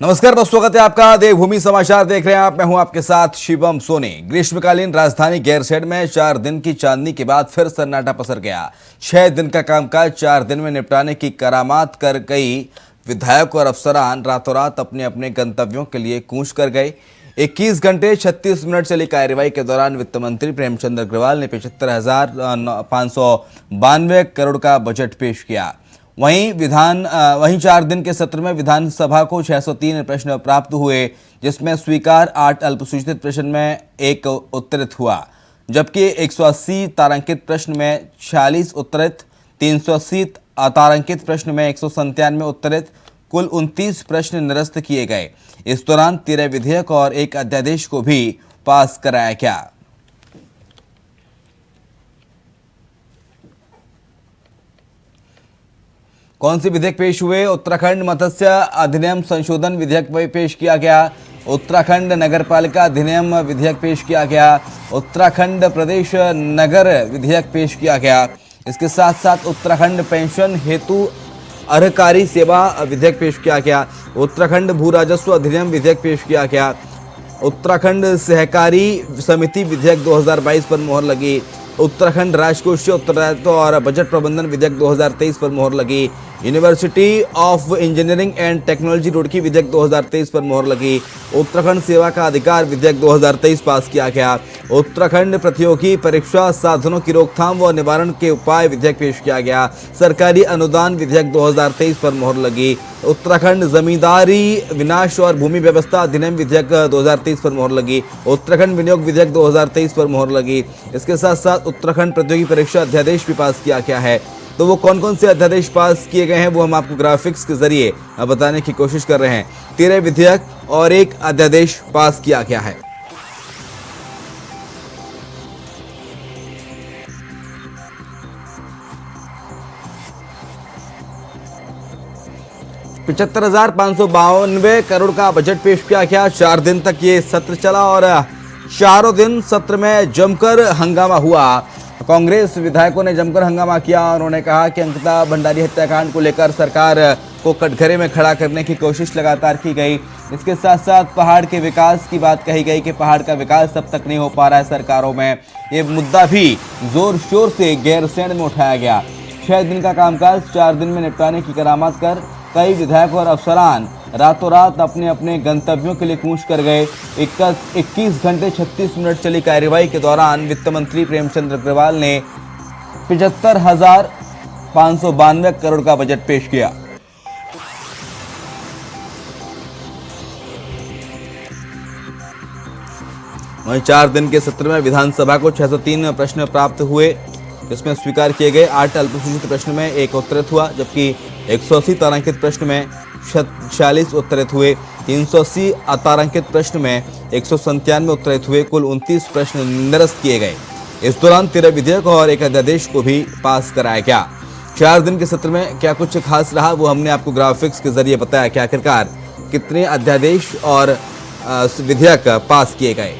नमस्कार दोस्तों, स्वागत है आपका देवभूमि समाचार देख रहे हैं आप। मैं हूं आपके साथ शिवम सोनी। ग्रीष्मकालीन राजधानी गैरसैंण में 4 दिन की चांदनी के बाद फिर सन्नाटा पसर गया। 6 दिन का कामकाज 4 दिन में निपटाने की करामात कर कई विधायक और अफसरान रातों रात अपने अपने गंतव्यों के लिए कूच कर गए। 21 घंटे 36 मिनट चली कार्यवाही के दौरान वित्त मंत्री प्रेमचंद अग्रवाल ने 75,592 करोड़ का बजट पेश किया। वहीं 4 दिन के सत्र में विधानसभा को 603 प्रश्न प्राप्त हुए, जिसमें स्वीकार 8 अल्पसूचित प्रश्न में 1 उत्तरित हुआ, जबकि 180 तारांकित प्रश्न में 46 उत्तरित, 380 अतारांकित प्रश्न में 197 उत्तरित, कुल 29 प्रश्न निरस्त किए गए। इस दौरान 13 विधेयक और 1 अध्यादेश को भी पास कराया गया। कौन से विधेयक पेश हुए? उत्तराखंड मत्स्य अधिनियम संशोधन विधेयक पेश किया गया। उत्तराखंड नगरपालिका अधिनियम विधेयक पेश किया गया। उत्तराखंड प्रदेश नगर विधेयक पेश किया गया। इसके साथ साथ उत्तराखंड पेंशन हेतु अर्हकारी सेवा विधेयक पेश किया गया। उत्तराखंड भू राजस्व अधिनियम विधेयक पेश किया गया। उत्तराखंड सहकारी समिति विधेयक 2022 पर मोहर लगी। उत्तराखंड राजकोषीय उत्तरदायित्व और बजट प्रबंधन विधेयक 2023 पर मोहर लगी। University of engineering and technology Roorkee विधेयक 2023 पर मोहर लगी। उत्तराखंड सेवा का अधिकार विधेयक 2023 पास किया गया। उत्तराखंड प्रतियोगी परीक्षा साधनों की रोकथाम व निवारण के उपाय विधेयक पेश किया गया। सरकारी अनुदान विधेयक 2023 पर मोहर लगी। उत्तराखंड जमींदारी विनाश और भूमि व्यवस्था अधिनियम विधेयक 2023 पर मोहर लगी। उत्तराखंड विनियोग विधेयक 2023 पर मोहर लगी। इसके साथ साथ उत्तराखंड प्रतियोगी परीक्षा अध्यादेश भी पास किया गया है। तो वो कौन कौन से अध्यादेश पास किए गए हैं वो हम आपको ग्राफिक्स के जरिए बताने की कोशिश कर रहे हैं। 13 विधेयक और 1 अध्यादेश पास किया गया है। $75,592 करोड़ का बजट पेश किया गया। 4 दिन तक ये सत्र चला और चारों दिन सत्र में जमकर हंगामा हुआ। कांग्रेस विधायकों ने जमकर हंगामा किया। उन्होंने कहा कि अंकिता भंडारी हत्याकांड को लेकर सरकार को कटघरे में खड़ा करने की कोशिश लगातार की गई। इसके साथ साथ पहाड़ के विकास की बात कही गई कि पहाड़ का विकास अब तक नहीं हो पा रहा है सरकारों में। ये मुद्दा भी जोर शोर से गैरसैंण में उठाया गया। 6 दिन का कामकाज 4 दिन में निपटाने की करामात कर कई विधायक और अफसरान रातों रात अपने अपने गंतव्यों के लिए कूच कर गए। 21 घंटे 36 मिनट चली कार्यवाही के दौरान वित्त मंत्री प्रेमचंद अग्रवाल ने 75,592 करोड़ का बजट पेश किया। वहीं 4 दिन के सत्र में विधानसभा को 603 प्रश्न प्राप्त हुए, जिसमें स्वीकार किए गए 8 अल्पसूचित प्रश्न में 1 उत्तरित हुआ, जबकि 180 तारांकित प्रश्न में 46 उत्तरित हुए। 380 अतारांकित प्रश्न में 197 उत्तरित हुए। कुल 29 प्रश्न निरस्त किए गए। इस दौरान 13 विधेयक और 1 अध्यादेश को भी पास कराया गया। 4 दिन के सत्र में क्या कुछ खास रहा वो हमने आपको ग्राफिक्स के जरिए बताया कि आखिरकार कितने अध्यादेश और विधेयक पास किए गए।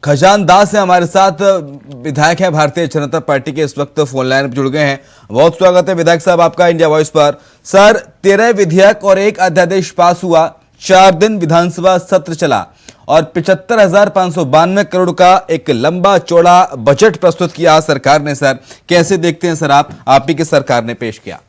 खजान दास है हमारे साथ, विधायक हैं भारतीय जनता पार्टी के, इस वक्त फोन लाइन पर जुड़ गए हैं। बहुत स्वागत है विधायक साहब आपका इंडिया वॉइस पर। सर, 13 विधेयक और 1 अध्यादेश पास हुआ। 4 दिन विधानसभा सत्र चला और 75,592 करोड़ का एक लंबा चौड़ा बजट प्रस्तुत किया सरकार ने। सर, कैसे देखते हैं सर आप ही की सरकार ने पेश किया?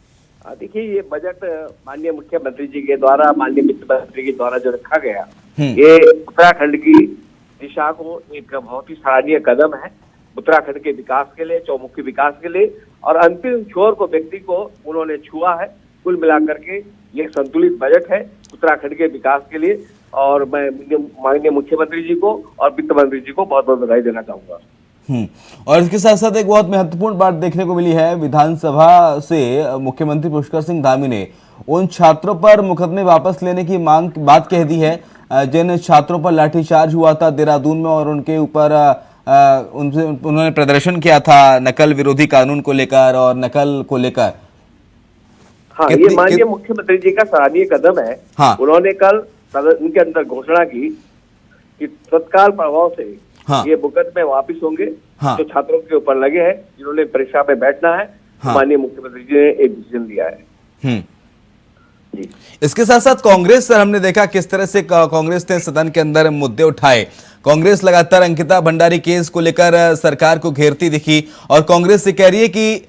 देखिए, ये बजट माननीय मुख्यमंत्री जी के द्वारा, माननीय वित्त मंत्री के द्वारा जो रखा गया, ये उत्तराखंड की दिशा को एक बहुत ही सराहनीय कदम है। उत्तराखंड के विकास के लिए, चौमुखी विकास के लिए, और अंतिम छोर को, व्यक्ति को उन्होंने छुआ है। कुल मिलाकर के ये संतुलित बजट है उत्तराखंड के विकास के लिए, और मैं माननीय मुख्यमंत्री जी को और वित्त मंत्री जी को बहुत बहुत बधाई देना चाहूंगा। और इसके साथ साथ एक बहुत महत्वपूर्ण बात देखने को मिली है। विधानसभा से मुख्यमंत्री पुष्कर सिंह धामी ने उन छात्रों पर मुकदमे वापस लेने की बात कह दी है जिन छात्रों पर लाठीचार्ज हुआ था देहरादून में, और उनके ऊपर उन्होंने प्रदर्शन किया था नकल विरोधी कानून को लेकर और नकल को लेकर। हाँ, ये माननीय मुख्यमंत्री जी का सराहनीय कदम है। हाँ। उन्होंने कल उनके अंदर घोषणा की कि तत्काल प्रभाव से ये मुकदमे वापिस होंगे हाँ। जो छात्रों के ऊपर लगे हैं, जिन्होंने परीक्षा में बैठना है, हाँ। माननीय मुख्यमंत्री जी ने एक डिसीजन लिया है। जी। इसके साथ साथ कांग्रेस, सर, हमने देखा किस तरह से कांग्रेस ने सदन के अंदर मुद्दे उठाए। कांग्रेस लगातार अंकिता भंडारी केस को लेकर सरकार को घेरती दिखी और कांग्रेस से कह रही है कि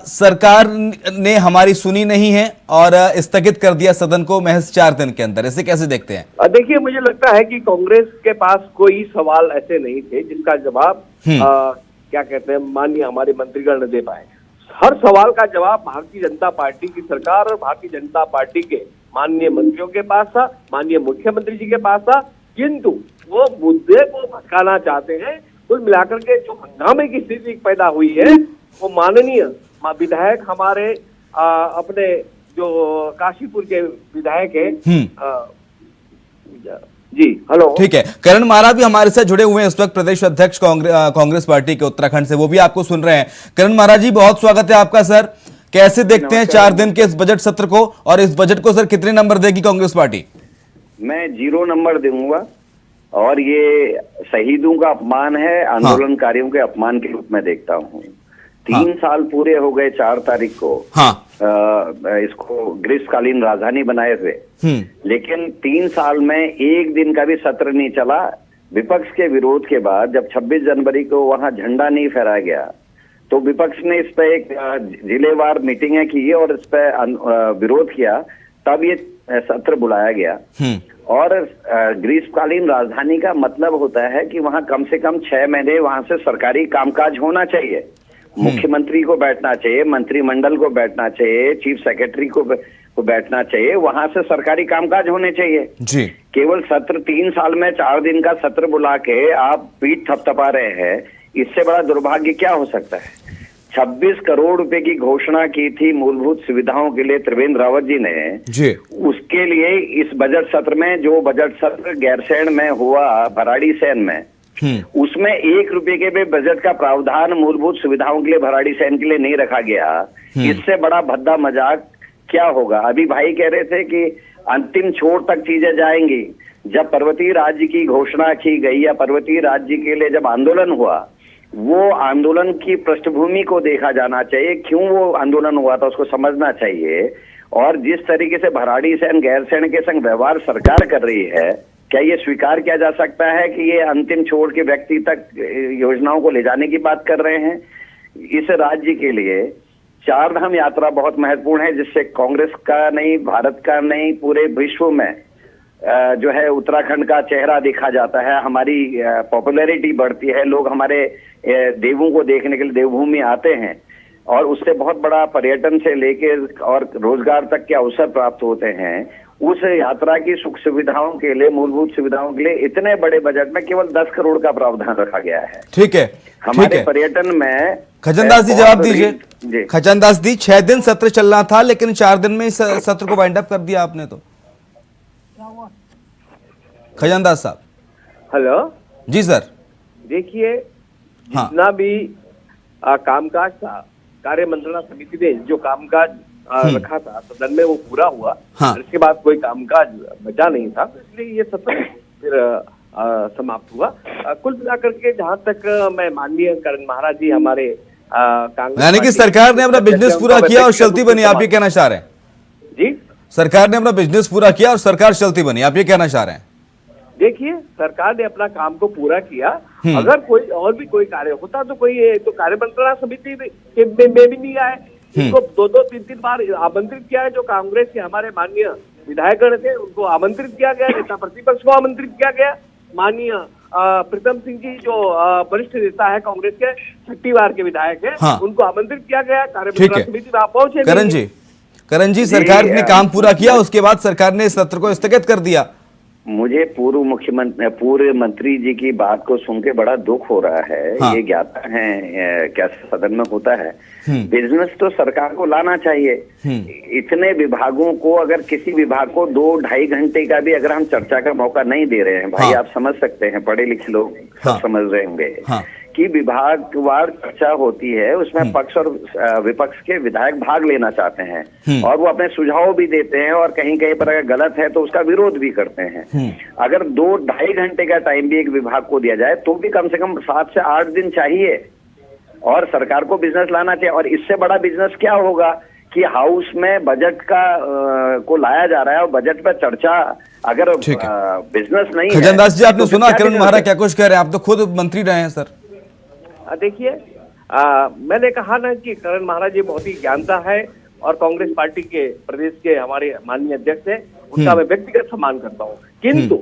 सरकार ने हमारी सुनी नहीं है और स्थगित कर दिया सदन को महज 4 दिन के अंदर। इसे कैसे देखते हैं? देखिए, मुझे लगता है कि कांग्रेस के पास कोई सवाल ऐसे नहीं थे जिसका जवाब क्या कहते हैं माननीय हमारे मंत्रीगण ने दे पाए। हर सवाल का जवाब भारतीय जनता पार्टी की सरकार और भारतीय जनता पार्टी के माननीय मंत्रियों के पास था, माननीय मुख्यमंत्री जी के पास था, किंतु वो मुद्दे को भटकाना चाहते हैं। कुल मिलाकर के जो हंगामे की स्थिति पैदा हुई है, वो माननीय विधायक हमारे अपने जो काशीपुर के विधायक है, जी, हेलो, ठीक है, करण मारा भी हमारे साथ जुड़े हुए हैं इस वक्त, प्रदेश अध्यक्ष कांग्रेस पार्टी के उत्तराखंड से, वो भी आपको सुन रहे हैं। करण मारा जी, बहुत स्वागत है आपका। सर, कैसे देखते हैं 4 दिन के इस बजट सत्र को, और इस बजट को सर कितने नंबर देगी कांग्रेस पार्टी? मैं 0 नंबर दूंगा, और ये शहीदों का अपमान है, आंदोलनकारियों के अपमान के रूप में देखता हूँ। 3 साल पूरे हो गए 4 तारीख को इसको ग्रीष्मकालीन राजधानी बनाए हुए, लेकिन 3 साल में एक दिन का भी सत्र नहीं चला। विपक्ष के विरोध के बाद जब 26 जनवरी को वहां झंडा नहीं फहराया गया, तो विपक्ष ने इस पे एक जिलेवार मीटिंगें की और इस पे विरोध किया, तब ये सत्र बुलाया गया। और ग्रीष्मकालीन राजधानी का मतलब होता है कि वहां कम से कम 6 महीने वहां से सरकारी कामकाज होना चाहिए। मुख्यमंत्री को बैठना चाहिए, मंत्रिमंडल को बैठना चाहिए, चीफ सेक्रेटरी को बैठना चाहिए, वहां से सरकारी कामकाज होने चाहिए जी। केवल सत्र 3 साल में 4 दिन का सत्र बुला के आप पीठ थपथपा रहे हैं, इससे बड़ा दुर्भाग्य क्या हो सकता है? 26 करोड़ रुपए की घोषणा की थी मूलभूत सुविधाओं के लिए त्रिवेंद्र रावत जी ने जी। उसके लिए इस बजट सत्र में, जो बजट सत्र गैरसैंण में हुआ, भराड़ीसैंण में, उसमें 1 रुपए के भी बजट का प्रावधान मूलभूत सुविधाओं के लिए भराड़ीसैंण के लिए नहीं रखा गया। इससे बड़ा भद्दा मजाक क्या होगा? अभी भाई कह रहे थे कि अंतिम छोर तक चीजें जाएंगी। जब पर्वतीय राज्य की घोषणा की गई या पर्वतीय राज्य के लिए जब आंदोलन हुआ, वो आंदोलन की पृष्ठभूमि को देखा जाना चाहिए, क्यों वो आंदोलन हुआ था उसको समझना चाहिए। और जिस तरीके से भराड़ीसैंण गैरसैंण के संग व्यवहार सरकार कर रही है, क्या ये स्वीकार किया जा सकता है कि ये अंतिम छोर के व्यक्ति तक योजनाओं को ले जाने की बात कर रहे हैं? इस राज्य के लिए 4 धाम यात्रा बहुत महत्वपूर्ण है, जिससे कांग्रेस का नहीं, भारत का नहीं, पूरे विश्व में जो है उत्तराखंड का चेहरा देखा जाता है, हमारी पॉपुलैरिटी बढ़ती है, लोग हमारे देवों को देखने के लिए देवभूमि आते हैं, और उससे बहुत बड़ा पर्यटन से लेके और रोजगार तक के अवसर प्राप्त होते हैं। उस यात्रा की सुख सुविधाओं के लिए, मूलभूत सुविधाओं के लिए इतने बड़े बजट में केवल 10 करोड़ का प्रावधान रखा गया है। ठीक है, हमारे पर्यटन में खजनदास जी जवाब दीजिए। खजनदास जी, 6 दिन सत्र चलना था, लेकिन 4 दिन में इस सत्र को वाइंड अप कर दिया आपने, तो खजनदास साहब। हेलो जी सर। देखिए, जितना भी कामकाज था, कार्य मंत्रणा समिति ने जो कामकाज रखा था सदन में, वो पूरा हुआ। और इसके बाद कोई कामकाज बचा नहीं था, तो इसलिए ये सत्र फिर समाप्त हुआ। कुल मिलाकर के जहां तक मैं माननीय करण महाराज जी हमारे कांग्रेस, यानी कि सरकार ने अपना बिजनेस पूरा किया और चलती बनी, आप ये कहना चाह रहे हैं? जी, सरकार ने अपना बिजनेस पूरा किया और सरकार चलती बनी, आप ये कहना चाह रहे हैं? देखिए, सरकार ने अपना काम को पूरा किया। अगर कोई और भी कोई कार्य होता तो कोई तो कार्य मंत्रणा समिति में भी नहीं आए। इनको 2-2, 3-3 बार आमंत्रित किया है। जो कांग्रेस के हमारे माननीय विधायकगण थे, उनको आमंत्रित किया गया, नेता प्रतिपक्ष को आमंत्रित किया गया। माननीय प्रीतम सिंह जी जो वरिष्ठ नेता है कांग्रेस के, 6ठी बार के विधायक है, उनको आमंत्रित किया गया। कार्य मंत्रणा समिति में आप पहुंचे। करण जी, सरकार ने काम पूरा किया, उसके बाद सरकार ने इस सत्र को स्थगित कर दिया। मुझे पूर्व मंत्री जी की बात को सुन के बड़ा दुख हो रहा है। ये ज्ञाता है कैसे सदन में होता है। बिजनेस तो सरकार को लाना चाहिए। इतने विभागों को, अगर किसी विभाग को 2-2.5 घंटे का भी अगर हम चर्चा का मौका नहीं दे रहे हैं, भाई आप समझ सकते हैं, पढ़े लिखे लोग समझ रहे होंगे की विभागवार चर्चा होती है, उसमें पक्ष और विपक्ष के विधायक भाग लेना चाहते हैं और वो अपने सुझाव भी देते हैं और कहीं कहीं पर अगर गलत है तो उसका विरोध भी करते हैं। अगर 2-2.5 घंटे का टाइम भी एक विभाग को दिया जाए तो भी कम से कम 7 से 8 दिन चाहिए और सरकार को बिजनेस लाना चाहिए। और इससे बड़ा बिजनेस क्या होगा कि हाउस में बजट का को लाया जा रहा है और बजट पर चर्चा अगर बिजनेस नहीं है। खजानदास जी, आपने सुना किरण महारा क्या कुछ कह रहे हैं, आप तो खुद मंत्री रहे हैं सर। देखिए, मैंने कहा ना कि करण महाराज जी बहुत ही ज्ञानता है और कांग्रेस पार्टी के प्रदेश के हमारे माननीय अध्यक्ष हैं, उनका मैं व्यक्तिगत सम्मान करता हूँ, किंतु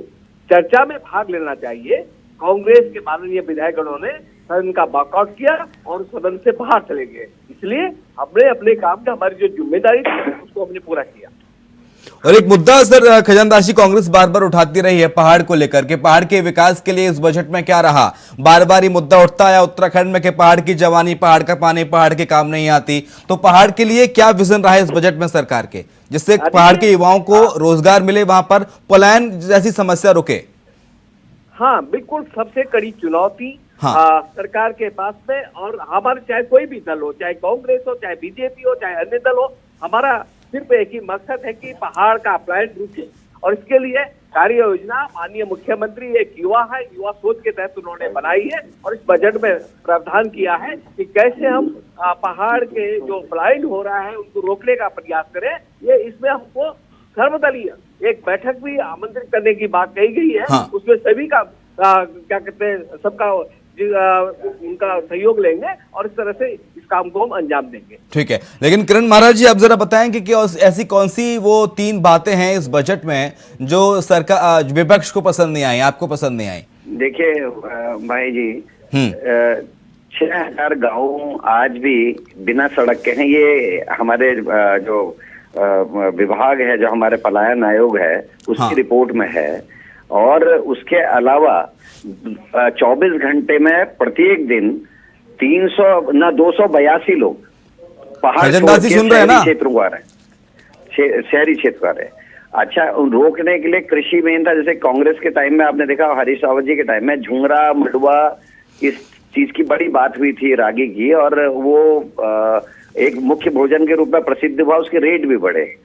चर्चा में भाग लेना चाहिए। कांग्रेस के माननीय विधायकगणों ने सदन का वॉकआउट किया और सदन से बाहर चले गए, इसलिए हमने अपने काम का हमारी जो जिम्मेदारी थी उसको हमने पूरा किया। और एक मुद्दा सर खजानदास जी कांग्रेस बार बार उठाती रही है पहाड़ को लेकर के, पहाड़ के विकास के लिए इस बजट में क्या रहा, बार बार ये मुद्दा उठता है उत्तराखंड में कि पहाड़ की जवानी, पहाड़ का पानी, पहाड़ के काम नहीं आती। तो पहाड़ के लिए क्या विजन रहा है इस बजट में सरकार के, जिससे पहाड़ के युवाओं को रोजगार मिले, वहां पर पलायन जैसी समस्या रुके? हाँ बिल्कुल, सबसे कड़ी चुनौती सरकार के पास में, और हमारे चाहे कोई भी दल हो, चाहे कांग्रेस हो, चाहे बीजेपी हो, चाहे अन्य दल हो, हमारा सिर्फ एक ही मकसद है कि पहाड़ का पलायन रुके। और इसके लिए कार्य योजना माननीय मुख्यमंत्री एक युवा है, युवा सोच के तहत उन्होंने बनाई है और इस बजट में प्रावधान किया है कि कैसे हम पहाड़ के जो पलायन हो रहा है उनको रोकने का प्रयास करें। ये इसमें हमको सर्वदलीय एक बैठक भी आमंत्रित करने की बात कही गई है। उसमें सभी का क्या कहते हैं, सबका उनका सहयोग लेंगे और इस तरह से इस काम को हम अंजाम देंगे। ठीक है, लेकिन किरण महाराज जी आप जरा बताएं कि ऐसी कौन सी वो 3 बातें हैं इस बजट में जो सरकार विपक्ष को पसंद नहीं आई, आपको पसंद नहीं आई? देखिए भाई जी, 6000 गाँव आज भी बिना सड़क के हैं। ये हमारे जो विभाग है, जो हमारे पलायन आयोग है, उसकी रिपोर्ट में है। और उसके अलावा 24 घंटे में प्रत्येक दिन 282 लोग पहाड़ क्षेत्रों आ रहे हैं, शहरी क्षेत्र आ रहे हैं। अच्छा, रोकने के लिए कृषि मेन था, जैसे कांग्रेस के टाइम में आपने देखा, हरीश रावत जी के टाइम में झुंगरा मडुआ इस चीज की बड़ी बात हुई थी, रागी की, और वो एक मुख्य भोजन के रूप में प्रसिद्ध हुआ, उसके रेट भी बढ़े।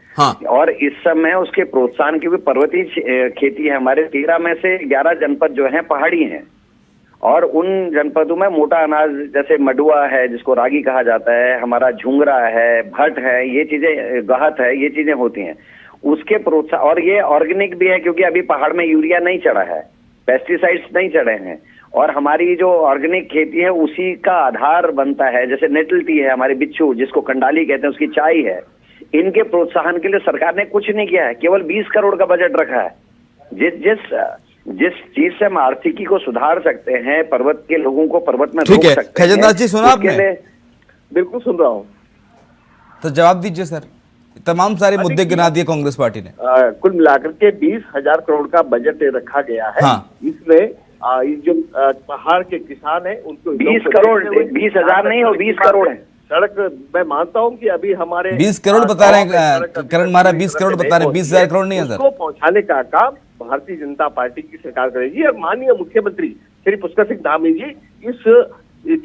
और इस समय उसके प्रोत्साहन की भी पर्वतीय खेती है। हमारे 13 में से 11 जनपद जो हैं पहाड़ी हैं और उन जनपदों में मोटा अनाज जैसे मडुआ है, जिसको रागी कहा जाता है, हमारा झुंगरा है, भट है, ये चीजें, गहत है, ये चीजें होती हैं। उसके प्रोत्साहन, और ये ऑर्गेनिक भी है क्योंकि अभी पहाड़ में यूरिया नहीं चढ़ा है, पेस्टिसाइड्स नहीं चढ़े हैं, और हमारी जो ऑर्गेनिक खेती है उसी का आधार बनता है। जैसे नेटल टी है, हमारे बिच्छू जिसको कंडाली कहते हैं, उसकी चाय है। इनके प्रोत्साहन के लिए सरकार ने कुछ नहीं किया है, केवल 20 करोड़ का बजट रखा है। जिस चीज से हम आर्थिकी को सुधार सकते हैं, पर्वत के लोगों को पर्वत में रोक सकते हैं। खजानदास जी सुना आपने? बिल्कुल सुन रहा हूँ, तो जवाब दीजिए सर। तमाम सारे मुद्दे गिना दिए कांग्रेस पार्टी ने। कुल मिलाकर के 20,000 करोड़ का बजट रखा गया है। इसमें जो पहाड़ के किसान हैं उनको 20 करोड़, 20,000 नहीं हो, 20 करोड़ है। सड़क मैं मानता हूँ कि अभी हमारे 20 करोड़ बता रहे हैं करण महाराज, 20 करोड़ बता रहे हैं, 20,000 करोड़ नहीं है सर। उसको पहुंचाने का काम भारतीय जनता पार्टी की सरकार करेगी और माननीय मुख्यमंत्री श्री पुष्कर सिंह धामी जी इस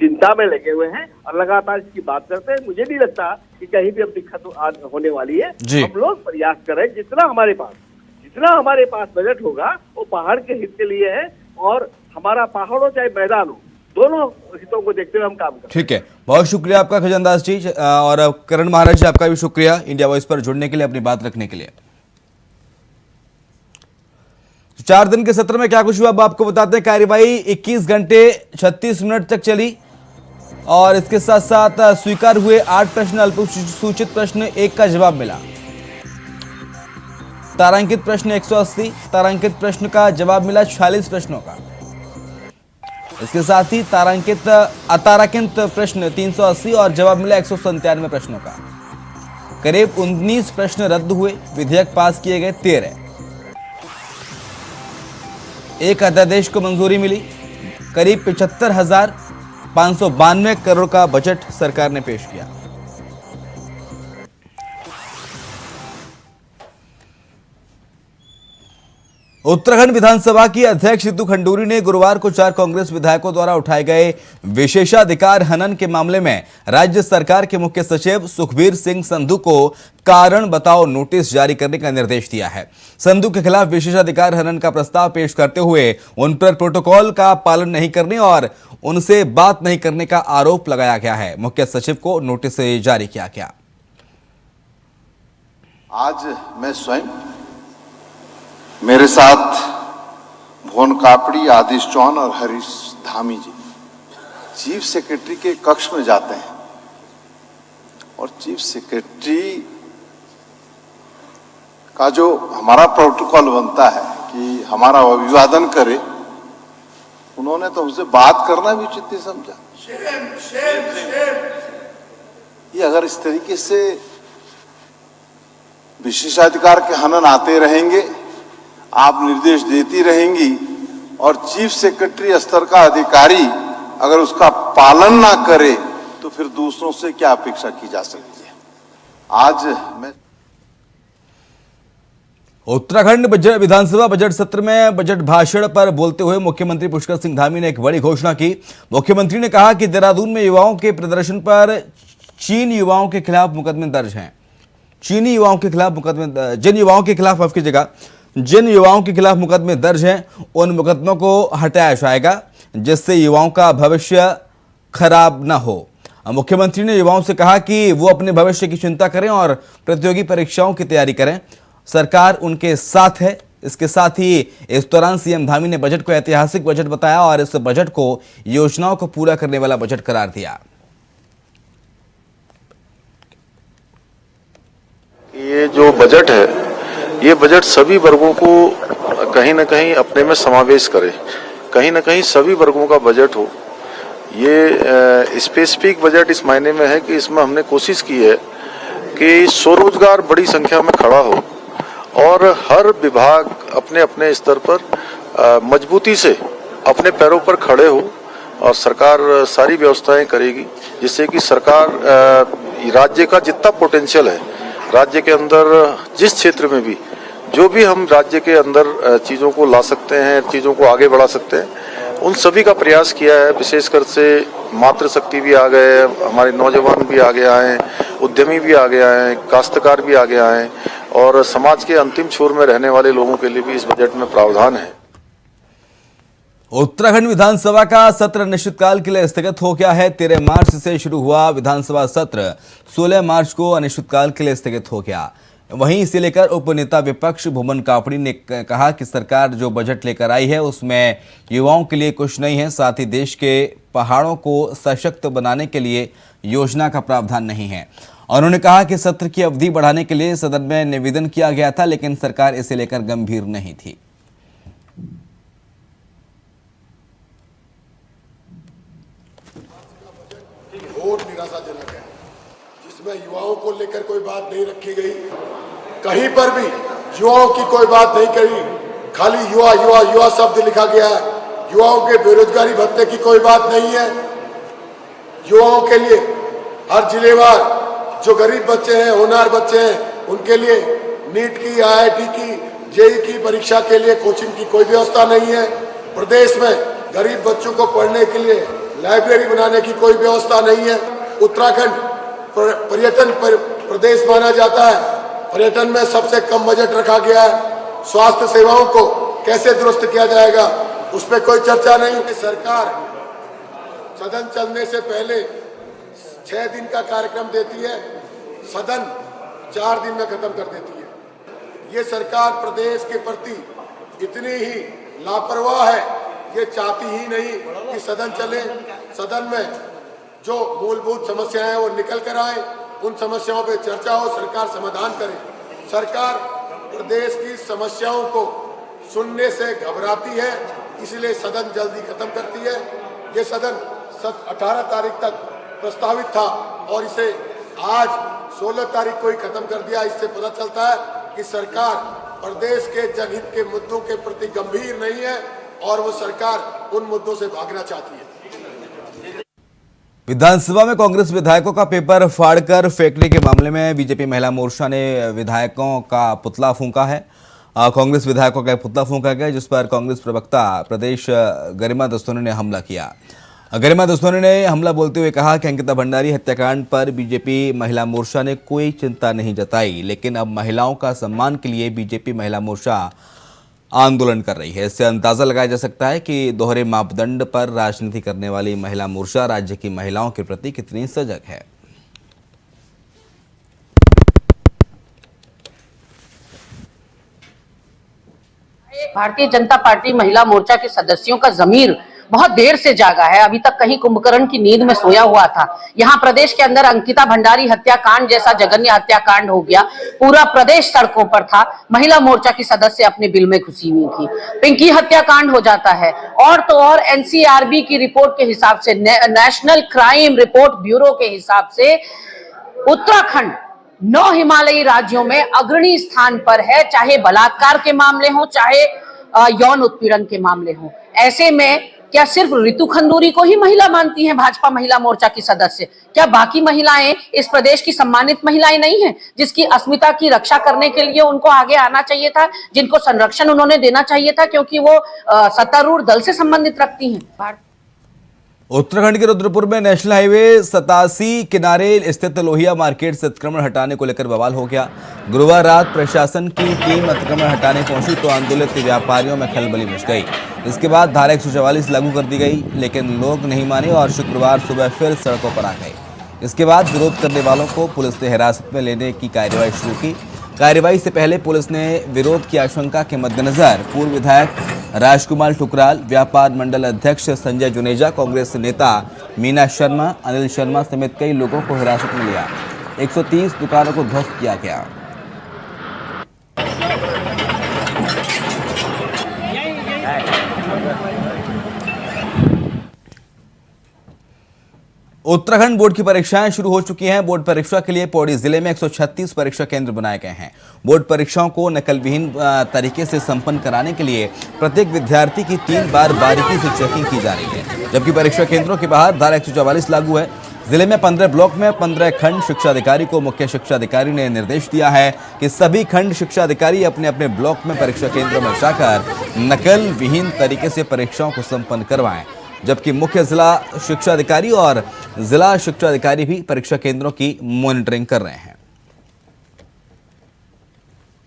चिंता में लगे हुए हैं और लगातार इसकी बात करते हैं। मुझे नहीं लगता कि कहीं भी अब दिक्कत होने वाली है। हम लोग प्रयास करें, जितना हमारे पास बजट होगा वो पहाड़ के हित के लिए है और हमारा पहाड़ हो चाहे मैदान हो, दोनों हितों को देखते हुए हम काम करें। ठीक है, बहुत शुक्रिया आपका खजानदास जी, और करण महाराज जी आपका भी शुक्रिया इंडिया वॉइस पर जुड़ने के लिए, अपनी बात रखने के लिए। 4 दिन के सत्र में क्या कुछ हुआ अब आपको बताते हैं। कार्यवाही 21 घंटे 36 मिनट तक चली और इसके साथ साथ स्वीकार हुए 8 प्रश्न, अल्पसूचित प्रश्न 1 का जवाब मिला। तारांकित प्रश्न 180, तारांकित प्रश्न का जवाब मिला 46 प्रश्नों का। इसके साथ ही अतारांकित प्रश्न 380 और जवाब मिला 197 प्रश्नों का। करीब 19 प्रश्न रद्द हुए, विधेयक पास किए गए 13। एक अध्यादेश को मंजूरी मिली। करीब 75,592 करोड़ का बजट सरकार ने पेश किया। उत्तराखंड विधानसभा की अध्यक्ष रितु खंडूरी ने गुरुवार को 4 कांग्रेस विधायकों द्वारा उठाए गए विशेषाधिकार हनन के मामले में राज्य सरकार के मुख्य सचिव सुखबीर सिंह संधू को कारण बताओ नोटिस जारी करने का निर्देश दिया है। संधू के खिलाफ विशेषाधिकार हनन का प्रस्ताव पेश करते हुए उन पर प्रोटोकॉल का पालन नहीं करने और उनसे बात नहीं करने का आरोप लगाया गया है। मुख्य सचिव को नोटिस जारी किया गया। आज मैं स्वयं, मेरे साथ भुवन कापड़ी, आदिश चौहान और हरीश धामी जी चीफ सेक्रेटरी के कक्ष में जाते हैं और चीफ सेक्रेटरी का जो हमारा प्रोटोकॉल बनता है कि हमारा अभिवादन करे, उन्होंने तो हमसे बात करना भी उचित नहीं समझा। ये अगर इस तरीके से विशेषाधिकार के हनन आते रहेंगे, आप निर्देश देती रहेंगी और चीफ सेक्रेटरी स्तर का अधिकारी अगर उसका पालन ना करे तो फिर दूसरों से क्या अपेक्षा की जा सकती है। आज मैं उत्तराखंड विधानसभा बजट सत्र में बजट भाषण पर बोलते हुए मुख्यमंत्री पुष्कर सिंह धामी ने एक बड़ी घोषणा की। मुख्यमंत्री ने कहा कि देहरादून में युवाओं के प्रदर्शन पर जिन युवाओं के खिलाफ मुकदमे दर्ज हैं, जिन युवाओं के खिलाफ मुकदमे दर्ज हैं, उन मुकदमों को हटाया जाएगा जिससे युवाओं का भविष्य खराब न हो। मुख्यमंत्री ने युवाओं से कहा कि वो अपने भविष्य की चिंता करें और प्रतियोगी परीक्षाओं की तैयारी करें। सरकार उनके साथ है। इसके साथ ही इस दौरान सीएम धामी ने बजट को ऐतिहासिक बजट बताया और इस बजट को योजनाओं को पूरा करने वाला बजट करार दिया। ये जो बजट है, ये बजट सभी वर्गों को कहीं ना कहीं अपने में समावेश करे, कहीं ना कहीं सभी वर्गों का बजट हो। ये स्पेसिफिक बजट इस मायने में है कि इसमें हमने कोशिश की है कि स्वरोजगार बड़ी संख्या में खड़ा हो और हर विभाग अपने अपने स्तर पर मजबूती से अपने पैरों पर खड़े हो और सरकार सारी व्यवस्थाएं करेगी जिससे कि सरकार राज्य का जितना पोटेंशियल है, राज्य के अंदर जिस क्षेत्र में भी जो भी हम राज्य के अंदर चीज़ों को ला सकते हैं, चीज़ों को आगे बढ़ा सकते हैं, उन सभी का प्रयास किया है। विशेषकर से मातृशक्ति भी आ गए, हमारे नौजवान भी आगे आए, उद्यमी भी आगे आए, काश्तकार भी आगे आए और समाज के अंतिम छोर में रहने वाले लोगों के लिए भी इस बजट में प्रावधान है। उत्तराखंड विधानसभा का सत्र अनिश्चितकाल के लिए स्थगित हो गया है। 13 मार्च से शुरू हुआ विधानसभा सत्र 16 मार्च को अनिश्चितकाल के लिए स्थगित हो गया। वहीं इसे लेकर उपनेता विपक्ष भुवन कापड़ी ने कहा कि सरकार जो बजट लेकर आई है उसमें युवाओं के लिए कुछ नहीं है, साथ ही देश के पहाड़ों को सशक्त बनाने के लिए योजना का प्रावधान नहीं है। उन्होंने कहा कि सत्र की अवधि बढ़ाने के लिए सदन में निवेदन किया गया था लेकिन सरकार इसे लेकर गंभीर नहीं थी। घोर निराशाजनक है, जिसमें युवाओं को लेकर कोई बात नहीं रखी गई। कहीं पर भी युवाओं की कोई बात नहीं करी, खाली युवा युवा युवा शब्द लिखा गया है। युवाओं के बेरोजगारी भत्ते की कोई बात नहीं है। युवाओं के लिए हर जिलेवार जो गरीब बच्चे हैं, होनहार बच्चे हैं, उनके लिए नीट की, IIT की, जेईई की परीक्षा के लिए कोचिंग की कोई व्यवस्था नहीं है। प्रदेश में गरीब बच्चों को पढ़ने के लिए लाइब्रेरी बनाने की कोई व्यवस्था नहीं है। उत्तराखंड पर्यटन प्रदेश माना जाता है, पर्यटन में सबसे कम बजट रखा गया है। स्वास्थ्य सेवाओं को कैसे दुरुस्त किया जाएगा उस पर कोई चर्चा नहीं। सरकार सदन चलने से पहले 6 दिन का कार्यक्रम देती है, सदन 4 दिन में खत्म कर देती है। ये सरकार प्रदेश के प्रति इतनी ही लापरवाह है, ये चाहती ही नहीं कि सदन चले। सदन में जो मूलभूत समस्याएं हैं वो निकल कर आए, उन समस्याओं पे चर्चा हो, सरकार समाधान करे। सरकार प्रदेश की समस्याओं को सुनने से घबराती है, इसलिए सदन जल्दी खत्म करती है। ये सदन 18 तारीख तक प्रस्तावित था और इसे आज 16 तारीख को ही खत्म कर दिया। इससे पता चलता है कि सरकार प्रदेश के जनहित के मुद्दों के प्रति गंभीर नहीं है और वो सरकार उन मुद्दों से भागना चाहती है। विधानसभा में कांग्रेस विधायकों का पेपर फाड़कर फेंकने के मामले में बीजेपी महिला मोर्चा ने विधायकों का पुतला फूंका है। कांग्रेस विधायकों का एक पुतला फूंका गया, जिस पर कांग्रेस प्रवक्ता प्रदेश गरिमा दस्तोनी ने हमला किया। गरिमा दस्तोनी ने हमला बोलते हुए कहा कि अंकिता भंडारी हत्याकांड पर बीजेपी महिला मोर्चा ने कोई चिंता नहीं जताई, लेकिन अब महिलाओं का सम्मान के लिए बीजेपी महिला मोर्चा आंदोलन कर रही है। इससे अंदाजा लगाया जा सकता है कि दोहरे मापदंड पर राजनीति करने वाली महिला मोर्चा राज्य की महिलाओं के प्रति कितनी सजग है। भारतीय जनता पार्टी महिला मोर्चा के सदस्यों का जमीर बहुत देर से जागा है। अभी तक कहीं कुंभकर्ण की नींद में सोया हुआ था। यहाँ प्रदेश के अंदर अंकिता भंडारी हत्याकांड जैसा जघन्य हत्याकांड हो गया, पूरा प्रदेश सड़कों पर था। महिला मोर्चा की सदस्य अपने बिल में घुसी हुई थी। पिंकी हत्याकांड हो जाता है और तो और एनसीआरबी की रिपोर्ट के हिसाब से, नेशनल क्राइम रिपोर्ट ब्यूरो के हिसाब से उत्तराखंड 9 हिमालयी राज्यों में अग्रणी स्थान पर है, चाहे बलात्कार के मामले हो, चाहे यौन उत्पीड़न के मामले हो। ऐसे में क्या सिर्फ रितु खंडूरी को ही महिला मानती हैं भाजपा महिला मोर्चा की सदस्य? क्या बाकी महिलाएं इस प्रदेश की सम्मानित महिलाएं नहीं हैं, जिसकी अस्मिता की रक्षा करने के लिए उनको आगे आना चाहिए था, जिनको संरक्षण उन्होंने देना चाहिए था, क्योंकि वो सत्तारूढ़ दल से संबंधित रखती हैं? उत्तराखंड के रुद्रपुर में नेशनल हाईवे 87 किनारे स्थित लोहिया मार्केट से अतिक्रमण हटाने को लेकर बवाल हो गया। गुरुवार रात प्रशासन की टीम अतिक्रमण हटाने पहुंची तो आंदोलित व्यापारियों में खलबली मच गई। इसके बाद धारा 144 लागू कर दी गई, लेकिन लोग नहीं माने और शुक्रवार सुबह फिर सड़कों पर आ गए। इसके बाद विरोध करने वालों को पुलिस ने हिरासत में लेने की कार्रवाई शुरू की। कार्रवाई से पहले पुलिस ने विरोध की आशंका के मद्देनजर पूर्व विधायक राजकुमार ठुकराल, व्यापार मंडल अध्यक्ष संजय जुनेजा, कांग्रेस नेता मीना शर्मा, अनिल शर्मा समेत कई लोगों को हिरासत में लिया। 130 दुकानों को ध्वस्त किया गया। उत्तराखंड बोर्ड की परीक्षाएं शुरू हो चुकी हैं। बोर्ड परीक्षा के लिए पौड़ी जिले में 136 परीक्षा केंद्र बनाए गए हैं। बोर्ड परीक्षाओं को नकलविहीन तरीके से संपन्न कराने के लिए प्रत्येक विद्यार्थी की 3 बार बारीकी से चेकिंग की जा रही है, जबकि परीक्षा केंद्रों के बाहर धारा 144 लागू है। जिले में 15 ब्लॉक में 15 खंड शिक्षा अधिकारी को मुख्य शिक्षा अधिकारी ने निर्देश दिया है कि सभी खंड शिक्षा अधिकारी अपने अपने ब्लॉक में परीक्षा केंद्रों में जाकर नकल विहीन तरीके से परीक्षाओं को संपन्न करवाएं, जबकि मुख्य जिला शिक्षा अधिकारी और जिला शिक्षा अधिकारी भी परीक्षा केंद्रों की मॉनिटरिंग कर रहे हैं।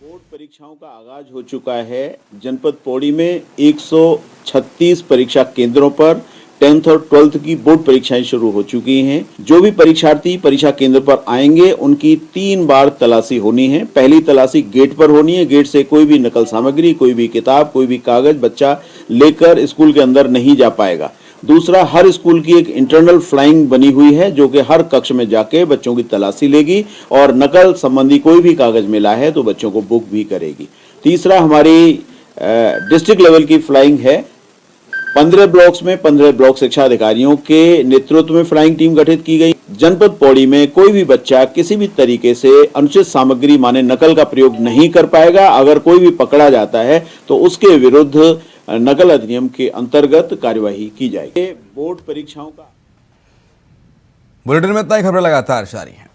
बोर्ड परीक्षाओं का आगाज हो चुका है। जनपद पौड़ी में 136 परीक्षा केंद्रों पर 10th और 12th की बोर्ड परीक्षाएं शुरू हो चुकी हैं। जो भी परीक्षार्थी परीक्षा केंद्र पर आएंगे उनकी 3 बार तलाशी होनी है। पहली तलाशी गेट पर होनी है। गेट से कोई भी नकल सामग्री, कोई भी किताब, कोई भी कागज बच्चा लेकर स्कूल के अंदर नहीं जा पाएगा। दूसरा, हर स्कूल की एक इंटरनल फ्लाइंग बनी हुई है जो कि हर कक्ष में जाके बच्चों की तलाशी लेगी और नकल संबंधी कोई भी कागज मिला है तो बच्चों को बुक भी करेगी। तीसरा, हमारी डिस्ट्रिक्ट लेवल की फ्लाइंग है। 15 ब्लॉक्स में 15 ब्लॉक शिक्षा अधिकारियों के नेतृत्व में फ्लाइंग टीम गठित की गई। जनपद पौड़ी में कोई भी बच्चा किसी भी तरीके से अनुचित सामग्री माने नकल का प्रयोग नहीं कर पाएगा। अगर कोई भी पकड़ा जाता है तो उसके विरुद्ध नकल अधिनियम के अंतर्गत कार्यवाही की जाएगी। बोर्ड परीक्षाओं का बुलेटिन में इतना ही। खबरें लगातार जारी हैं।